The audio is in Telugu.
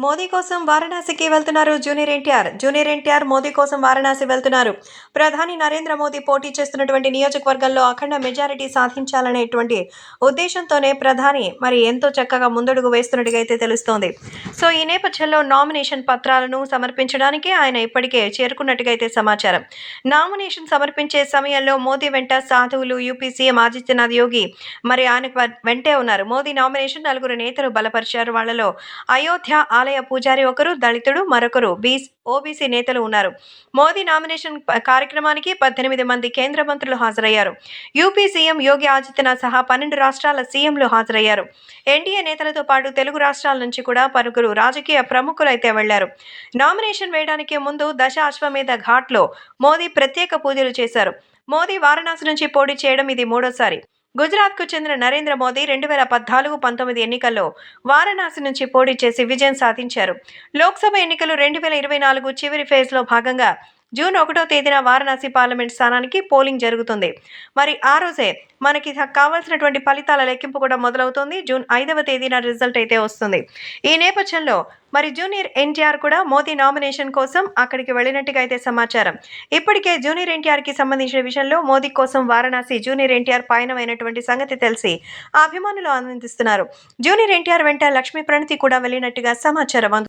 మోదీ కోసం వారణాసికి వెళ్తున్నారు జూనియర్ ఎన్టీఆర్ మోదీ కోసం వారణాసి వెళ్తున్నారు. ప్రధాని నరేంద్ర మోదీ పోటీ చేస్తున్నటువంటి నియోజకవర్గంలో అఖండ మెజారిటీ సాధించాలనేటువంటి ఉద్దేశంతోనే ప్రధాని ఎంతో చక్కగా ముందడుగు వేస్తున్నట్టుగా అయితే తెలుస్తోంది. సో ఈ నేపథ్యంలో నామినేషన్ పత్రాలను సమర్పించడానికి ఆయన ఇప్పటికే చేరుకున్నట్టుగా అయితే సమాచారం. నామినేషన్ సమర్పించే సమయంలో మోదీ వెంట సాధువులు, యూపీ సీఎం ఆదిత్యనాథ్ యోగి ఆయనకు వెంటే ఉన్నారు. మోదీ నామినేషన్ నలుగురు నేతలు బలపరిచారు. వాళ్లలో అయోధ్య ఆలయ పూజారి ఒకరు, దళితుడు మరొకరు, ఓబీసీ నేతలు ఉన్నారు. మోదీ నామినేషన్ కార్యక్రమానికి 18 మంది కేంద్ర మంత్రులు హాజరయ్యారు. యూపీ సీఎం యోగి ఆదిత్యనాథ్ సహా 12 రాష్ట్రాల సీఎంలు హాజరయ్యారు. ఎన్డీఏ నేతలతో పాటు తెలుగు రాష్ట్రాల నుంచి కూడా పలువురు రాజకీయ ప్రముఖులు అయితే వెళ్లారు. నామినేషన్ వేయడానికి ముందు దశ అశ్వమేధ ఘాట్లో మోదీ ప్రత్యేక పూజలు చేశారు. మోదీ వారణాసి నుంచి పోటీ చేయడం ఇది మూడోసారి. గుజరాత్కు చెందిన నరేంద్ర మోదీ 2014-19 ఎన్నికల్లో వారణాసి నుంచి పోటీ చేసి విజయం సాధించారు. లోక్సభ ఎన్నికలు 2024 చివరి ఫేజ్లో భాగంగా జూన్ 1వ తేదీన వారణాసి పార్లమెంట్ స్థానానికి పోలింగ్ జరుగుతుంది. ఆ రోజే మనకి కావాల్సినటువంటి ఫలితాల లెక్కింపు కూడా మొదలవుతుంది. జూన్ 5వ తేదీన రిజల్ట్ అయితే వస్తుంది. ఈ నేపథ్యంలో జూనియర్ ఎన్టీఆర్ కూడా మోదీ నామినేషన్ కోసం అక్కడికి వెళ్ళినట్టుగా అయితే సమాచారం. ఇప్పటికే జూనియర్ ఎన్టీఆర్కి సంబంధించిన విషయంలో మోదీ కోసం వారణాసి జూనియర్ ఎన్టీఆర్ పయనమైనటువంటి సంగతి తెలిసి అభిమానులు ఆనందిస్తున్నారు. జూనియర్ ఎన్టీఆర్ వెంట లక్ష్మీ ప్రణతి కూడా వెళ్ళినట్టుగా సమాచారం.